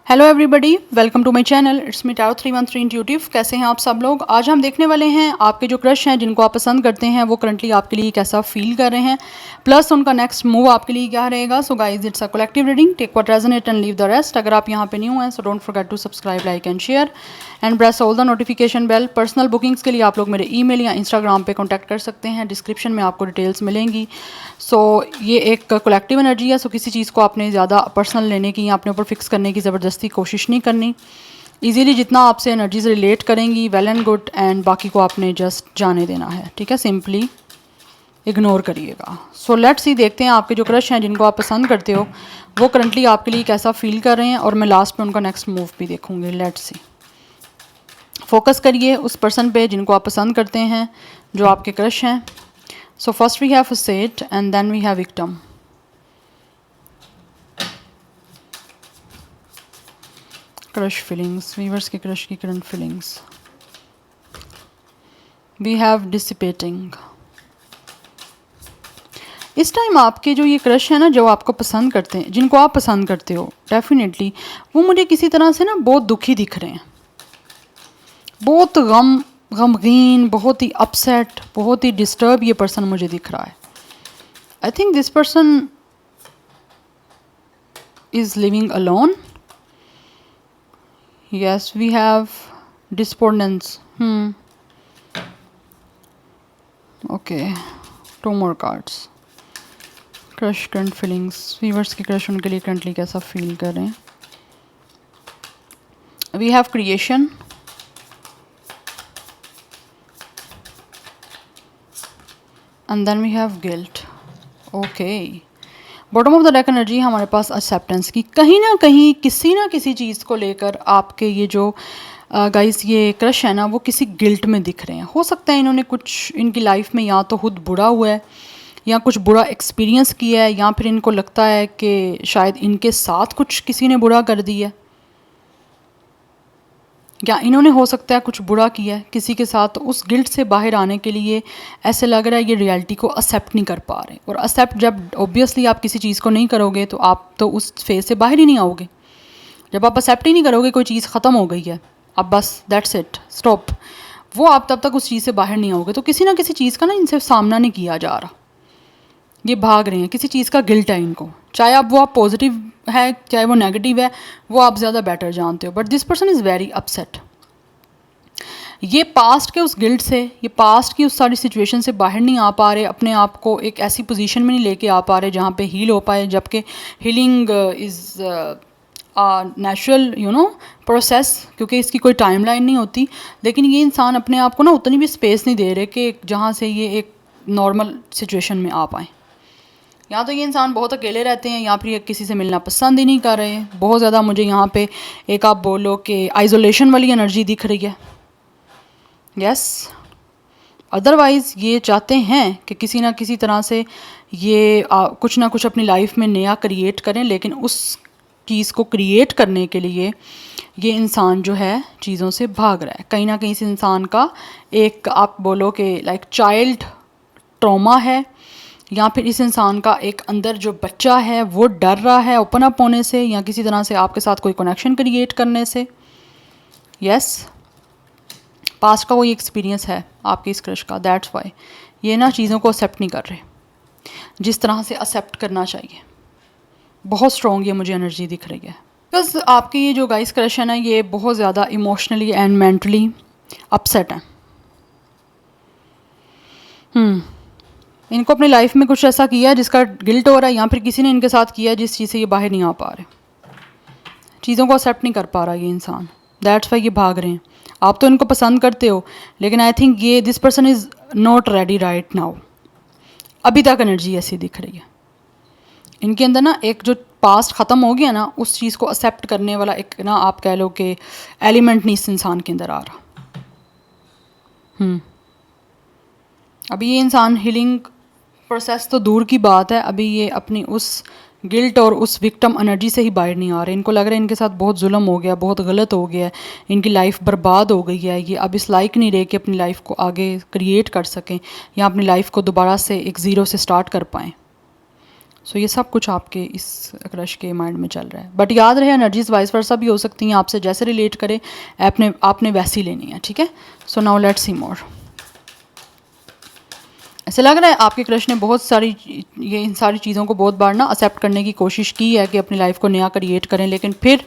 Hello everybody, welcome to my channel. It's me tarot 313 intuitive. कैसे हैं आप सब लोग? आज हम देखने वाले हैं आपके जो क्रश हैं, जिनको आप पसंद करते हैं, वो करंटली आपके लिए कैसा फील कर रहे हैं, प्लस उनका नेक्स्ट मूव आपके लिए क्या रहेगा। So guys, it's a collective reading, take what resonate and leave the rest. अगर आप यहाँ पे न्यू हैं so don't forget to subscribe, like and share and press all the notification bell. Personal bookings के लिए आप लोग मेरे ईमेल या इंस्टाग्राम पे कॉन्टैक्ट कर सकते हैं, डिस्क्रिप्शन में आपको डिटेल्स मिलेंगी। सो ये एक कलेक्टिव एनर्जी है, सो किसी चीज़ को आपने ज़्यादा पर्सनल लेने की या अपने ऊपर फिक्स करने की ज़बरदस्ती कोशिश नहीं करनी। इजीली जितना आपसे एनर्जीज रिलेट करेंगी वेल एंड गुड, एंड बाकी को आपने जस्ट जाने देना है, ठीक है। सिंपली इग्नोर करिएगा। सो लेट्स सी, देखते हैं आपके जो क्रश हैं, जिनको आप पसंद करते हो, वो करंटली आपके लिए कैसा फील कर रहे हैं, और मैं लास्ट में उनका नेक्स्ट मूव भी देखूंगी। लेट्स सी, फोकस करिए उस पर्सन पे जिनको आप पसंद करते हैं, जो आपके क्रश हैं। So first we have set and then we have victim. Crush feelings, viewers के क्रश की current feelings. We have dissipating. इस टाइम आपके जो ये क्रश है ना, जो आपको पसंद करते हैं, जिनको आप पसंद करते हो, डेफिनेटली वो मुझे किसी तरह से ना बहुत दुखी दिख रहे हैं, बहुत गमगीन, बहुत ही अपसेट, बहुत ही डिस्टर्ब ये पर्सन मुझे दिख रहा है। I think this person is living alone. Yes, we have despondence. Okay, two more cards. Crush, current feelings. Viewers के crush उनके लिए currently कैसा feel कर रहे हैं? We have creation. And then we have guilt. Okay. Bottom of the deck energy हमारे पास acceptance की। कहीं ना कहीं किसी ना किसी चीज़ को लेकर आपके ये जो गाइस ये क्रश है ना, वो किसी गिल्ट में दिख रहे हैं। हो सकता है इन्होंने कुछ इनकी लाइफ में या तो खुद बुरा हुआ है, या कुछ बुरा एक्सपीरियंस किया है, या फिर इनको लगता है कि शायद इनके साथ कुछ किसी ने बुरा कर दिया है, या इन्होंने हो सकता है कुछ बुरा किया है किसी के साथ। तो उस गिल्ट से बाहर आने के लिए ऐसे लग रहा है ये रियलिटी को एक्सेप्ट नहीं कर पा रहे। और एक्सेप्ट जब ऑब्वियसली आप किसी चीज़ को नहीं करोगे तो आप तो उस फेज से बाहर ही नहीं आओगे। जब आप एक्सेप्ट ही नहीं करोगे कोई चीज़ ख़त्म हो गई है, अब बस दैट्स इट, स्टॉप, वो आप तब तक उस चीज़ से बाहर नहीं आओगे। तो किसी ना किसी चीज़ का ना इनसे सामना नहीं किया जा रहा, ये भाग रहे हैं, किसी चीज़ का गिल्ट है इनको। चाहे अब वो आप पॉजिटिव है, चाहे वो नेगेटिव है, वो आप ज़्यादा बेटर जानते हो, but this person is very upset. ये पास्ट के उस गिल्ट से, ये पास्ट की उस सारी सिचुएशन से बाहर नहीं आ पा रहे, अपने आप को एक ऐसी पोजीशन में नहीं लेके आ पा रहे जहाँ पे हील हो पाए। जबकि हीलिंग इज़ नेचुरल प्रोसेस, क्योंकि इसकी कोई टाइमलाइन नहीं होती। लेकिन ये इंसान अपने आप को ना उतनी भी स्पेस नहीं दे रहे कि जहाँ से ये एक नॉर्मल सिचुएशन में आ पाएँ। या तो ये इंसान बहुत अकेले रहते हैं, या फिर ये किसी से मिलना पसंद ही नहीं कर रहे। बहुत ज़्यादा मुझे यहाँ पे एक आप बोलो कि आइसोलेशन वाली एनर्जी दिख रही है। यस, अदरवाइज़ ये चाहते हैं कि किसी ना किसी तरह से ये कुछ ना कुछ अपनी लाइफ में नया क्रिएट करें, लेकिन उस चीज़ को क्रिएट करने के लिए ये इंसान जो है चीज़ों से भाग रहा है। कहीं ना कहीं इस इंसान का एक आप बोलो कि लाइक चाइल्ड ट्रॉमा है, या फिर इस इंसान का एक अंदर जो बच्चा है वो डर रहा है ओपन अप होने से, या किसी तरह से आपके साथ कोई कनेक्शन क्रिएट करने से। यस, पास्ट का कोई एक्सपीरियंस है आपके इस क्रश का, दैट्स वाई ये ना चीज़ों को एक्सेप्ट नहीं कर रहे जिस तरह से एक्सेप्ट करना चाहिए। बहुत स्ट्रॉन्ग ये मुझे एनर्जी दिख रही है, बिकॉज आपकी ये जो गाइस क्रश है ना, ये बहुत ज़्यादा इमोशनली एंड मेंटली अपसेट है। इनको अपनी लाइफ में कुछ ऐसा किया है जिसका गिल्ट हो रहा है, या फिर किसी ने इनके साथ किया है जिस चीज़ से ये बाहर नहीं आ पा रहे, चीज़ों को एक्सेप्ट नहीं कर पा रहा ये इंसान, दैट्स वाई ये भाग रहे हैं। आप तो इनको पसंद करते हो, लेकिन आई थिंक ये this person is not ready right now. अभी तक एनर्जी ऐसी दिख रही है इनके अंदर ना, एक जो पास्ट ख़त्म हो गया ना, उस चीज़ को एक्सेप्ट करने वाला एक ना आप कह लो कि एलिमेंट नहीं इस इंसान के अंदर आ रहा। अभी ये इंसान हीलिंग प्रोसेस तो दूर की बात है, अभी ये अपनी उस गिल्ट और उस विक्टिम एनर्जी से ही बाहर नहीं आ रहे। इनको लग रहा है इनके साथ बहुत जुल्म हो गया, बहुत गलत हो गया, इनकी लाइफ बर्बाद हो गई है। ये अब इस लायक नहीं रहे कि अपनी लाइफ को आगे क्रिएट कर सकें, या अपनी लाइफ को दोबारा से एक ज़ीरो से स्टार्ट कर पाएँ। सो ये सब कुछ आपके इस क्रश के माइंड में चल रहा है। बट याद रहे एनर्जीज वाइस वर्सा भी हो सकती हैं, आपसे जैसे रिलेट करे आपने वैसी लेनी है, ठीक है। सो नाउ लेट्स सी मोर। ऐसे लग रहा है आपके क्रश ने बहुत सारी ये इन सारी चीज़ों को बहुत बार ना एक्सेप्ट करने की कोशिश की है कि अपनी लाइफ को नया क्रिएट करें, लेकिन फिर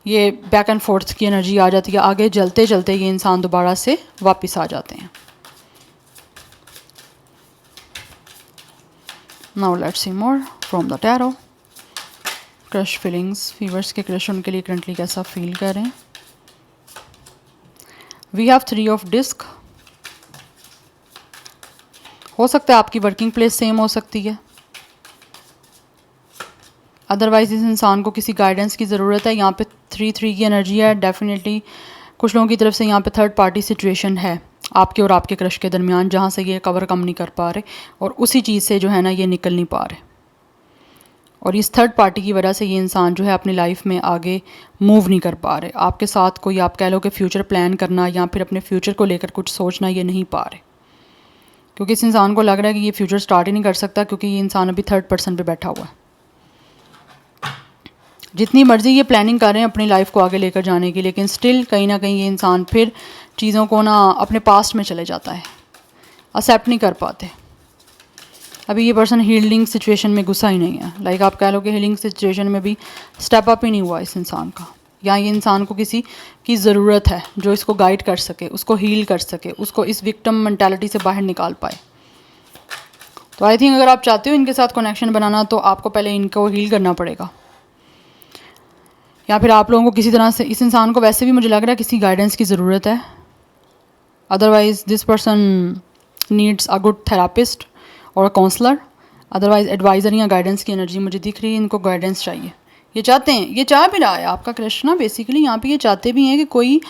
ये बैक एंड फोर्थ की एनर्जी आ जाती है। आगे चलते चलते ये इंसान दोबारा से वापस आ जाते हैं। Now let's see more from the tarot. Crush feelings, viewers के क्रश उनके लिए करंटली कैसा फील कर रहे हैं। We have 3 of disks. हो सकता है आपकी वर्किंग प्लेस सेम हो सकती है, अदरवाइज इस इंसान को किसी गाइडेंस की ज़रूरत है। यहाँ पे 3-3 की एनर्जी है। डेफिनेटली कुछ लोगों की तरफ से यहाँ पे थर्ड पार्टी सिचुएशन है आपके और आपके क्रश के दरमियान, जहाँ से ये कवर कम नहीं कर पा रहे और उसी चीज़ से जो है ना ये निकल नहीं पा रहे। और इस थर्ड पार्टी की वजह से ये इंसान जो है अपनी लाइफ में आगे मूव नहीं कर पा रहे। आपके साथ कोई आप कह लो कि फ्यूचर प्लान करना या फिर अपने फ्यूचर को लेकर कुछ सोचना ये नहीं पा रहे, क्योंकि इस इंसान को लग रहा है कि ये फ्यूचर स्टार्ट ही नहीं कर सकता, क्योंकि ये इंसान अभी थर्ड पर्सन पे बैठा हुआ है। जितनी मर्ज़ी ये प्लानिंग कर रहे हैं अपनी लाइफ को आगे लेकर जाने की, लेकिन स्टिल कहीं ना कहीं ये इंसान फिर चीज़ों को ना अपने पास्ट में चले जाता है, एक्सेप्ट नहीं कर पाते। अभी ये पर्सन हीलिंग सिचुएशन में घुसा ही नहीं है। लाइक आप कह लो कि हीलिंग सिचुएशन में भी स्टेप अप ही नहीं हुआ इस इंसान का, या ये इंसान को किसी की ज़रूरत है जो इसको गाइड कर सके, उसको हील कर सके, उसको इस विक्टिम मेंटालिटी से बाहर निकाल पाए। तो आई थिंक अगर आप चाहते हो इनके साथ कनेक्शन बनाना तो आपको पहले इनको हील करना पड़ेगा, या फिर आप लोगों को किसी तरह से इस इंसान को वैसे भी मुझे लग रहा है किसी गाइडेंस की ज़रूरत है। Otherwise this person needs a good therapist और अ काउंसलर। अदरवाइज़ एडवाइज़र या गाइडेंस की एनर्जी मुझे दिख रही है। इनको गाइडेंस चाहिए, ये चाहते हैं, ये चाह भी रहा है आपका क्रश ना बेसिकली यहाँ पे। ये चाहते भी हैं कि कोई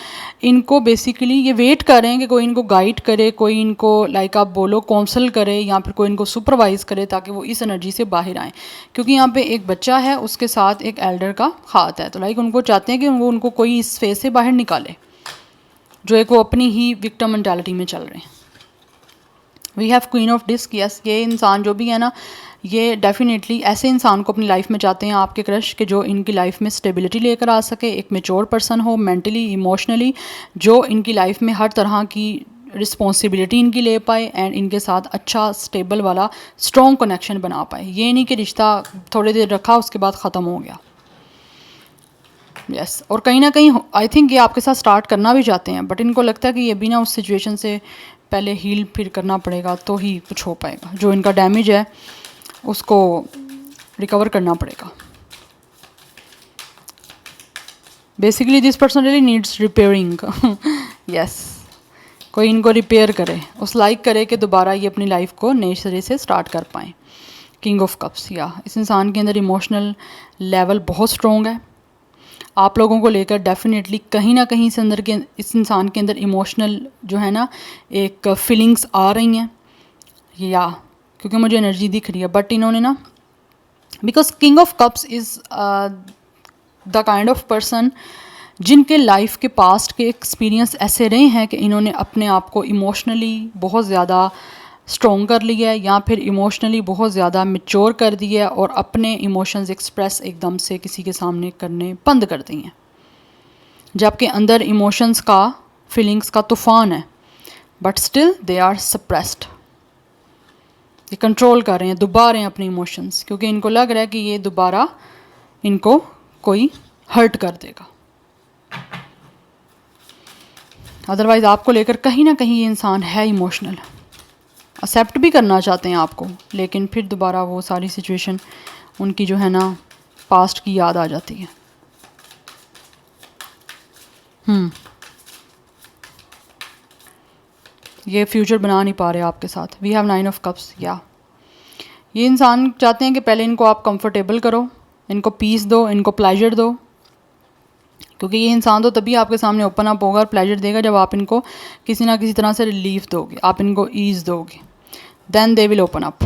इनको बेसिकली ये वेट कर रहे हैं कि कोई इनको गाइड करे, कोई इनको लाइक आप बोलो काउंसल करे, या फिर कोई इनको सुपरवाइज करे ताकि वो इस एनर्जी से बाहर आएँ। क्योंकि यहाँ पे एक बच्चा है, उसके साथ एक एल्डर का हाथ है, तो लाइक उनको चाहते हैं कि उनको कोई इस फेज से बाहर निकाले जो एक वो अपनी ही विक्टिम मेंटालिटी में चल रहे हैं। We have queen of disks. Yes, ये इंसान जो भी है ना, ये डेफिनेटली ऐसे इंसान को अपनी लाइफ में चाहते हैं आपके क्रश के जो इनकी लाइफ में स्टेबिलिटी लेकर आ सके, एक मेच्योर पर्सन हो मेंटली इमोशनली, जो इनकी लाइफ में हर तरह की रिस्पॉन्सिबिलिटी इनकी ले पाए एंड इनके साथ अच्छा स्टेबल वाला स्ट्रॉन्ग कनेक्शन बना पाए। ये नहीं कि रिश्ता थोड़ी देर रखा उसके बाद ख़त्म हो गया। यस, और कहीं ना कहीं आई थिंक ये आपके साथ स्टार्ट करना भी चाहते हैं, बट इनको लगता है कि ये भी ना उस सिचुएशन से पहले हील फिर करना पड़ेगा तो ही कुछ हो पाएगा। जो इनका डैमेज है उसको रिकवर करना पड़ेगा। Basically this person really needs repairing. Yes, कोई इनको रिपेयर करे, उस लाइक करे कि दोबारा ये अपनी लाइफ को नए सिरे से स्टार्ट कर पाएँ। किंग ऑफ कप्स, या इस इंसान के अंदर इमोशनल लेवल बहुत स्ट्रॉन्ग है आप लोगों को लेकर। डेफिनेटली कहीं ना कहीं इस इंसान के अंदर इमोशनल जो है ना एक फीलिंग्स आ रही हैं, या क्योंकि मुझे एनर्जी दिख रही है। बट इन्होंने ना, because king of cups is the kind of person जिनके लाइफ के पास्ट के एक्सपीरियंस ऐसे रहे हैं कि इन्होंने अपने आप को इमोशनली बहुत ज़्यादा स्ट्रॉन्ग कर लिया है, या फिर इमोशनली बहुत ज़्यादा मैच्योर कर दिया है और अपने इमोशंस एक्सप्रेस एकदम से किसी के सामने करने बंद कर दिए हैं। जबकि अंदर इमोशंस का, फीलिंग्स का तूफ़ान है, but still they are suppressed. ये कंट्रोल कर रहे हैं, दबा रहे हैं अपने इमोशंस, क्योंकि इनको लग रहा है कि ये दोबारा इनको कोई हर्ट कर देगा। अदरवाइज़ आपको लेकर कहीं ना कहीं ये इंसान है इमोशनल, एक्सेप्ट भी करना चाहते हैं आपको, लेकिन फिर दोबारा वो सारी सिचुएशन उनकी जो है ना पास्ट की याद आ जाती है। ये फ्यूचर बना नहीं पा रहे आपके साथ। We have 9 of cups. या ये इंसान चाहते हैं कि पहले इनको आप कंफर्टेबल करो, इनको पीस दो, इनको प्लेजर दो, क्योंकि ये इंसान तो तभी आपके सामने ओपन अप होगा और प्लेजर देगा जब आप इनको किसी ना किसी तरह से रिलीफ दोगे, आप इनको ईज़ दोगे, then they will open up.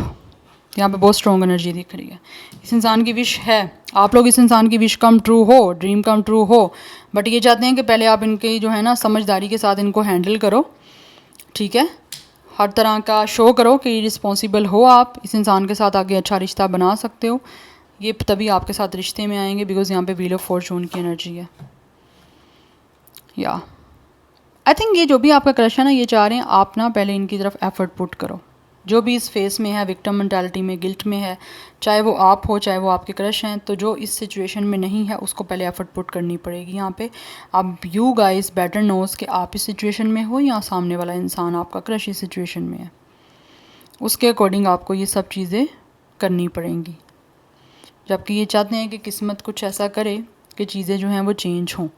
यहाँ पे बहुत स्ट्रॉन्ग एनर्जी दिख रही है। इस इंसान की विश है आप लोग इस इंसान की विश कम ट्रू हो, ड्रीम कम ट्रू हो, बट ये चाहते हैं कि पहले आप इनके जो है ना समझदारी के साथ इनको हैंडल करो, ठीक है, हर तरह का शो करो कि रिस्पॉन्सिबल हो, आप इस इंसान के साथ आगे अच्छा रिश्ता बना सकते हो, ये तभी आपके साथ रिश्ते में आएंगे, बिकॉज यहाँ पे व्हील ऑफ फॉर्चून की एनर्जी है। या आई थिंक ये जो भी आपका क्रश है ना, ये चाह रहे हैं आप ना पहले इनकी तरफ एफर्ट पुट करो। जो भी इस फेस में है, विक्टिम मेंटालिटी में, गिल्ट में है, चाहे वो आप हो चाहे वो आपके क्रश हैं, तो जो इस सिचुएशन में नहीं है उसको पहले एफर्ट पुट करनी पड़ेगी यहाँ पे। अब यू गाइस बेटर नोज कि आप इस सिचुएशन में हो या सामने वाला इंसान आपका क्रश इस सिचुएशन में है, उसके अकॉर्डिंग आपको ये सब चीज़ें करनी पड़ेंगी। जबकि ये चाहते हैं कि किस्मत कुछ ऐसा करे कि चीज़ें जो हैं वो चेंज हों,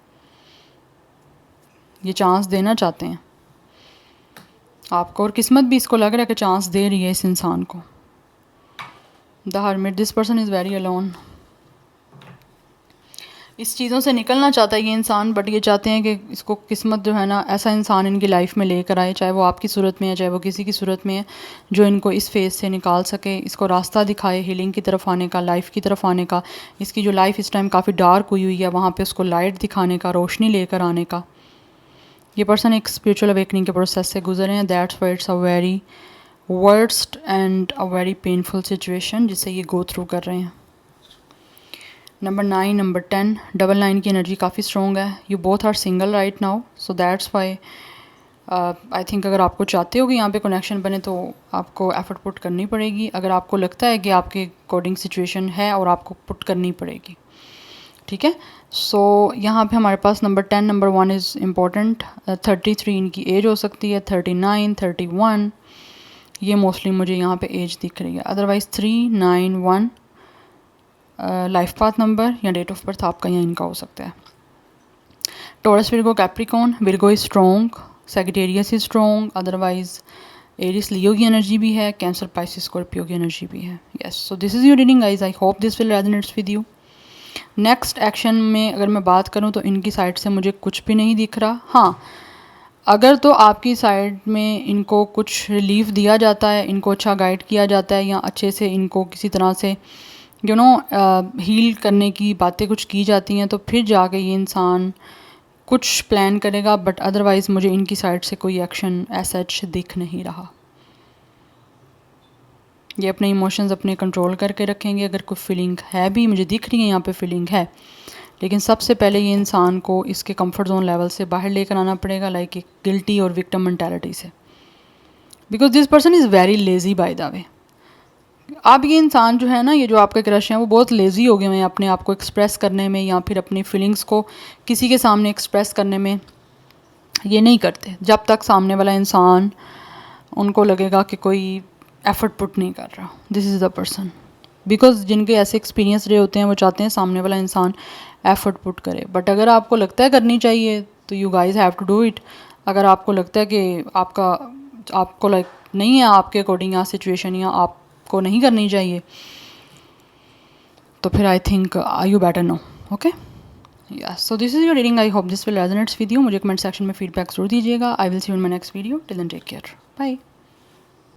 ये चांस देना चाहते हैं आपको, और किस्मत भी इसको लग रहा है कि चांस दे रही है इस इंसान को। The hermit, this person is very alone. इस चीज़ों से निकलना चाहता है ये इंसान, बट ये चाहते हैं कि इसको किस्मत जो है ना ऐसा इंसान इनकी लाइफ में लेकर आए, चाहे वो आपकी सूरत में है चाहे वो किसी की सूरत में है, जो इनको इस फेज़ से निकाल सके, इसको रास्ता दिखाए हीलिंग की तरफ आने का, लाइफ की तरफ आने का। इसकी जो लाइफ इस टाइम काफ़ी डार्क हुई है, वहाँ पे उसको लाइट दिखाने का, रोशनी लेकर आने का। ये पर्सन एक स्पिरिचुअल अवेकनिंग के प्रोसेस से गुजरे हैं, that's why it's a very worst and a very painful situation जिसे ये गो थ्रू कर रहे हैं। नंबर 9, नंबर 10, डबल 9 की एनर्जी काफ़ी स्ट्रॉन्ग है। You both are single right now, so that's why I think अगर आपको चाहते हो कि यहाँ पे कनेक्शन बने तो आपको एफर्ट पुट करनी पड़ेगी। अगर आपको लगता है कि आपके अकॉर्डिंग सिचुएशन है और आपको पुट करनी पड़ेगी, ठीक है। सो यहाँ पे हमारे पास नंबर 10, नंबर 1 इज़ इम्पॉर्टेंट। 33 इनकी एज हो सकती है, 39, 31, ये मोस्टली मुझे यहाँ पे एज दिख रही है। अदरवाइज़ 3, 9, 1 लाइफ पाथ नंबर या डेट ऑफ बर्थ आपका या इनका हो सकता है। Taurus, Virgo, Capricorn. Virgo is strong, Sagittarius is strong, otherwise Aries Leo की एनर्जी भी है, कैंसर, पाइसिस, स्कॉर्पियो की एनर्जी भी है। Yes, so this is your reading guys, I hope this will resonates with you. Next action में अगर मैं बात करूं तो इनकी साइड से मुझे कुछ भी नहीं दिख रहा। हाँ, अगर तो आपकी साइड में इनको कुछ रिलीफ दिया जाता है, इनको अच्छा गाइड किया जाता है, या अच्छे से इनको किसी तरह से हील करने की बातें कुछ की जाती हैं, तो फिर जाके ये इंसान कुछ प्लान करेगा। बट अदरवाइज़ मुझे इनकी साइड से कोई एक्शन ऐसा दिख नहीं रहा। ये अपने इमोशंस अपने कंट्रोल करके रखेंगे। अगर कोई फीलिंग है भी, मुझे दिख रही है यहाँ पे फीलिंग है, लेकिन सबसे पहले ये इंसान को इसके कंफर्ट जोन लेवल से बाहर लेकर आना पड़ेगा, लाइक एक गिल्टी और विक्टिम मेंटालिटी से, because this person is very lazy by the way. अब ये इंसान जो है ना, ये जो आपके क्रश हैं वो बहुत लेज़ी हो गए हैं अपने आप को एक्सप्रेस करने में, या फिर अपनी फीलिंग्स को किसी के सामने एक्सप्रेस करने में। ये नहीं करते जब तक सामने वाला इंसान उनको लगेगा कि कोई एफर्ट पुट नहीं कर रहा। This is the person, because जिनके ऐसे एक्सपीरियंस रहे होते हैं वो चाहते हैं सामने वाला इंसान एफर्ट पुट करे। बट अगर आपको लगता है करनी चाहिए तो you guys have to do it. अगर आपको लगता है कि आपको लाइक नहीं है आपके अकॉर्डिंग या सिचुएशन, या आपको नहीं करनी चाहिए, तो फिर I think you better know. Okay, yes, so this is your reading, I hope this will resonates with you. मुझे कमेंट सेक्शन में फीडबैक जरूर दीजिएगा। I will see you in my next video. Till then take care, bye.